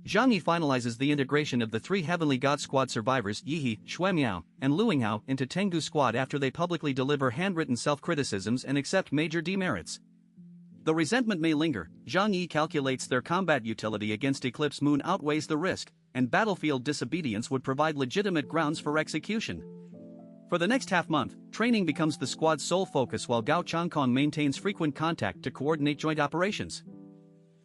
Zhang Yi finalizes the integration of the three Heavenly God Squad survivors Yihe, Xuemiao, and Luinghao into Tengu Squad after they publicly deliver handwritten self-criticisms and accept major demerits. Though resentment may linger, Zhang Yi calculates their combat utility against Eclipse Moon outweighs the risk, and battlefield disobedience would provide legitimate grounds for execution. For the next half-month, training becomes the squad's sole focus while Gao Changkong maintains frequent contact to coordinate joint operations.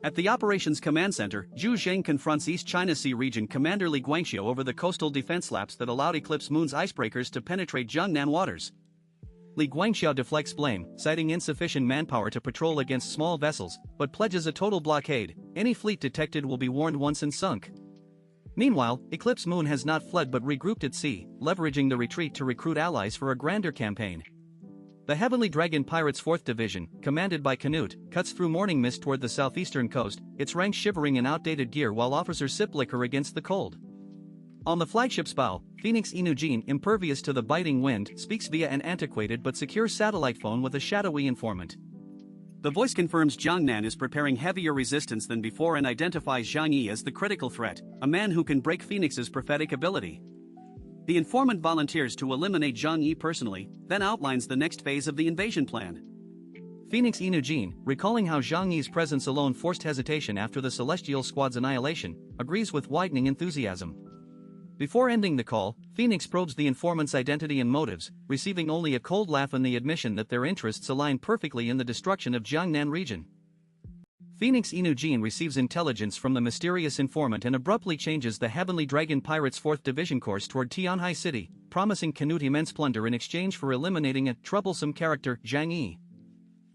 At the Operations Command Center, Zhu Zheng confronts East China Sea Region Commander Li Guangxiu over the coastal defense lapse that allowed Eclipse Moon's icebreakers to penetrate Jiangnan waters. Li Guangxiu deflects blame, citing insufficient manpower to patrol against small vessels, but pledges a total blockade. Any fleet detected will be warned once and sunk. Meanwhile, Eclipse Moon has not fled but regrouped at sea, leveraging the retreat to recruit allies for a grander campaign. The Heavenly Dragon Pirates 4th Division, commanded by Canute, cuts through morning mist toward the southeastern coast, its ranks shivering in outdated gear while officers sip liquor against the cold. On the flagship's bow, Phoenix Inujin, impervious to the biting wind, speaks via an antiquated but secure satellite phone with a shadowy informant. The voice confirms Jiangnan is preparing heavier resistance than before and identifies Zhang Yi as the critical threat, a man who can break Phoenix's prophetic ability. The informant volunteers to eliminate Zhang Yi personally, then outlines the next phase of the invasion plan. Phoenix Inujin, recalling how Zhang Yi's presence alone forced hesitation after the Celestial Squad's annihilation, agrees with widening enthusiasm. Before ending the call, Phoenix probes the informant's identity and motives, receiving only a cold laugh and the admission that their interests align perfectly in the destruction of Jiangnan region. Phoenix Inujin receives intelligence from the mysterious informant and abruptly changes the Heavenly Dragon Pirates 4th Division course toward Tianhai City, promising Canute immense plunder in exchange for eliminating a troublesome character, Zhang Yi.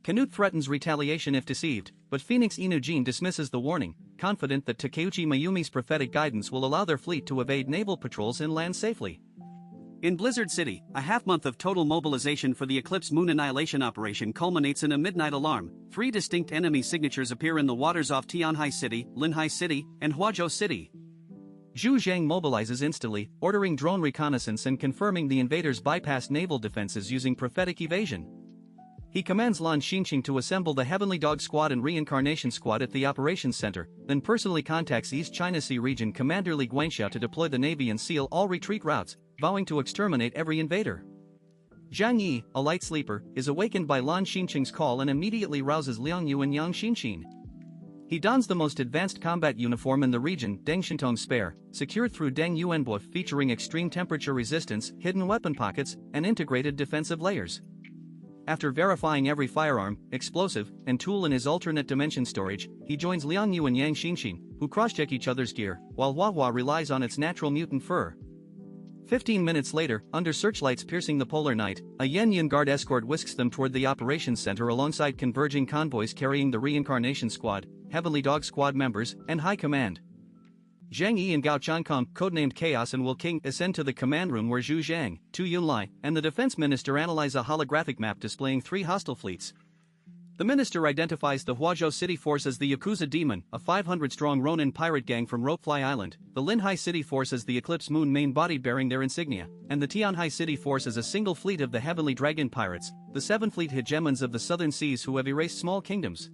Canute threatens retaliation if deceived, but Phoenix Inujin dismisses the warning, confident that Takeuchi Mayumi's prophetic guidance will allow their fleet to evade naval patrols and land safely. In Blizzard City, a half-month of total mobilization for the Eclipse Moon annihilation operation culminates in a midnight alarm. 3 distinct enemy signatures appear in the waters off Tianhai City, Linhai City, and Huazhou City. Zhu Zheng mobilizes instantly, ordering drone reconnaissance and confirming the invaders bypassed naval defenses using prophetic evasion. He commands Lan Xinqing to assemble the Heavenly Dog Squad and Reincarnation Squad at the Operations Center, then personally contacts East China Sea Region Commander Li Guangxiu to deploy the Navy and seal all retreat routes, vowing to exterminate every invader. Zhang Yi, a light sleeper, is awakened by Lan Xinqing's call and immediately rouses Liang Yu and Yang Xinqin. He dons the most advanced combat uniform in the region, Deng Shintong Spare, secured through Deng Yuanbo, featuring extreme temperature resistance, hidden weapon pockets, and integrated defensive layers. After verifying every firearm, explosive, and tool in his alternate dimension storage, he joins Liang Yu and Yang Xinqin, who cross-check each other's gear, while Huahua relies on its natural mutant fur. 15 minutes later, under searchlights piercing the polar night, a Yen Yun Guard escort whisks them toward the operations center alongside converging convoys carrying the Reincarnation Squad, Heavenly Dog Squad members, and High Command. Zhang Yi and Gao Changkong, codenamed Chaos and Will King, ascend to the command room where Zhu Zhang, Tu Yunlai, and the defense minister analyze a holographic map displaying 3 hostile fleets. The minister identifies the Huazhou City force as the Yakuza Demon, a 500-strong Ronin pirate gang from Ropefly Island, the Linhai City force as the Eclipse Moon main body bearing their insignia, and the Tianhai City force as a single fleet of the Heavenly Dragon Pirates, the 7-fleet hegemons of the southern seas who have erased small kingdoms.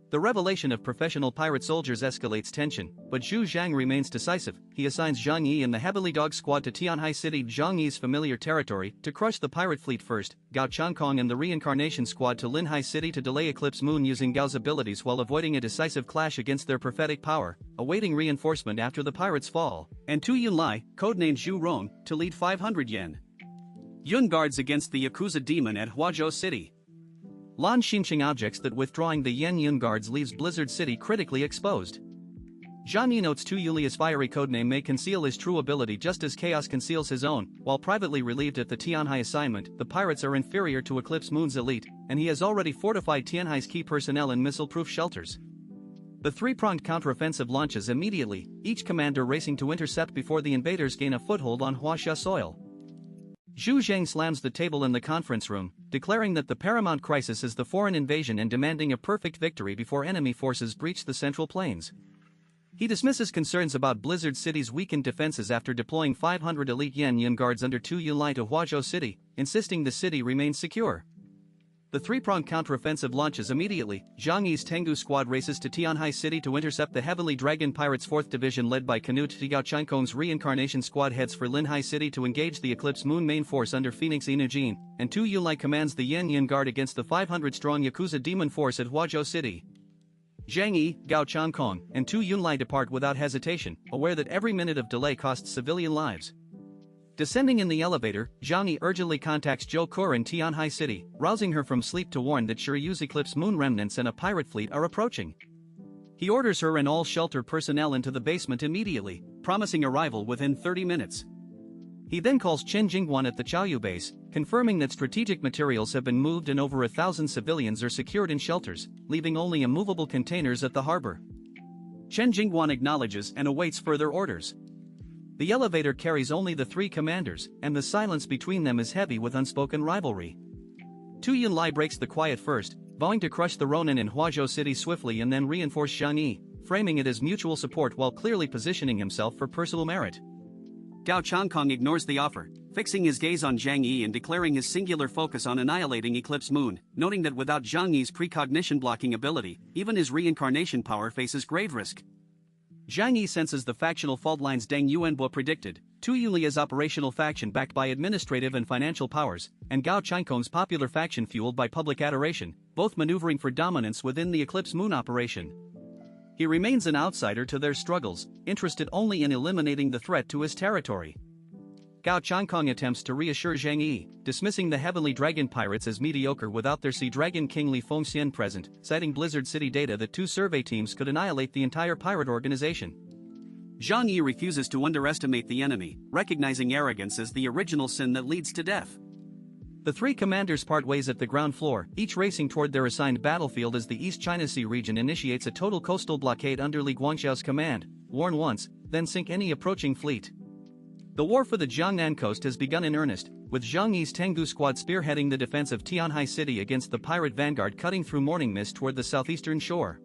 The revelation of professional pirate soldiers escalates tension, but Zhu Zhang remains decisive. He assigns Zhang Yi and the Heavenly Dog Squad to Tianhai City, Zhang Yi's familiar territory, to crush the pirate fleet first, Gao Changkong and the Reincarnation Squad to Linhai City to delay Eclipse Moon using Gao's abilities while avoiding a decisive clash against their prophetic power, awaiting reinforcement after the pirates' fall, and Tu Yunlai, codenamed Zhu Rong, to lead 500 Yen Yun guards against the Yakuza Demon at Huazhou City. Lan Xinqing objects that withdrawing the Yen Yun guards leaves Blizzard City critically exposed. Zhang Yi notes Tu Yulia's fiery codename may conceal his true ability just as Chaos conceals his own. While privately relieved at the Tianhai assignment, the pirates are inferior to Eclipse Moon's elite, and he has already fortified Tianhai's key personnel in missile-proof shelters. The 3-pronged counteroffensive launches immediately, each commander racing to intercept before the invaders gain a foothold on Huaxia soil. Zhu Zheng slams the table in the conference room, declaring that the paramount crisis is the foreign invasion and demanding a perfect victory before enemy forces breach the Central Plains. He dismisses concerns about Blizzard City's weakened defenses after deploying 500 elite Yen Yun guards under Tu Yunlai to Huazhou City, insisting the city remains secure. The three-pronged counteroffensive launches immediately. Zhang Yi's Tengu squad races to Tianhai City to intercept the Heavenly Dragon Pirates 4th Division led by Canute. Gao Qiankong's reincarnation squad heads for Linhai City to engage the Eclipse Moon main force under Phoenix Inujin, and Tu Yunlai commands the Yin Yin Guard against the 500-strong Yakuza demon force at Huazhou City. Zhang Yi, Gao Qiankong, and Tu Yunlai depart without hesitation, aware that every minute of delay costs civilian lives. Descending in the elevator, Zhang Yi urgently contacts Zhou Kur in Tianhai City, rousing her from sleep to warn that Shiryu's Eclipse Moon remnants and a pirate fleet are approaching. He orders her and all shelter personnel into the basement immediately, promising arrival within 30 minutes. He then calls Chen Jingguan at the Chaoyu base, confirming that strategic materials have been moved and over 1,000 civilians are secured in shelters, leaving only immovable containers at the harbor. Chen Jingguan acknowledges and awaits further orders. The elevator carries only the three commanders, and the silence between them is heavy with unspoken rivalry. Tu Yunlai breaks the quiet first, vowing to crush the Ronin in Huazhou City swiftly and then reinforce Zhang Yi, framing it as mutual support while clearly positioning himself for personal merit. Gao Qiankong ignores the offer, fixing his gaze on Zhang Yi and declaring his singular focus on annihilating Eclipse Moon, noting that without Zhang Yi's precognition blocking ability, even his reincarnation power faces grave risk. Zhang Yi senses the factional fault lines Deng Yuanbo predicted, Tu Yulia's operational faction backed by administrative and financial powers, and Gao Qiankong's popular faction fueled by public adoration, both maneuvering for dominance within the Eclipse Moon operation. He remains an outsider to their struggles, interested only in eliminating the threat to his territory. Gao Qiankong attempts to reassure Zhang Yi, dismissing the Heavenly Dragon Pirates as mediocre without their Sea Dragon King Li Fengxian present, citing Blizzard City data that 2 survey teams could annihilate the entire pirate organization. Zhang Yi refuses to underestimate the enemy, recognizing arrogance as the original sin that leads to death. The three commanders part ways at the ground floor, each racing toward their assigned battlefield as the East China Sea region initiates a total coastal blockade under Li Guangxiao's command, warn once, then sink any approaching fleet. The war for the Jiangnan coast has begun in earnest, with Zhang Yi's Tengu squad spearheading the defense of Tianhai City against the pirate vanguard cutting through morning mist toward the southeastern shore.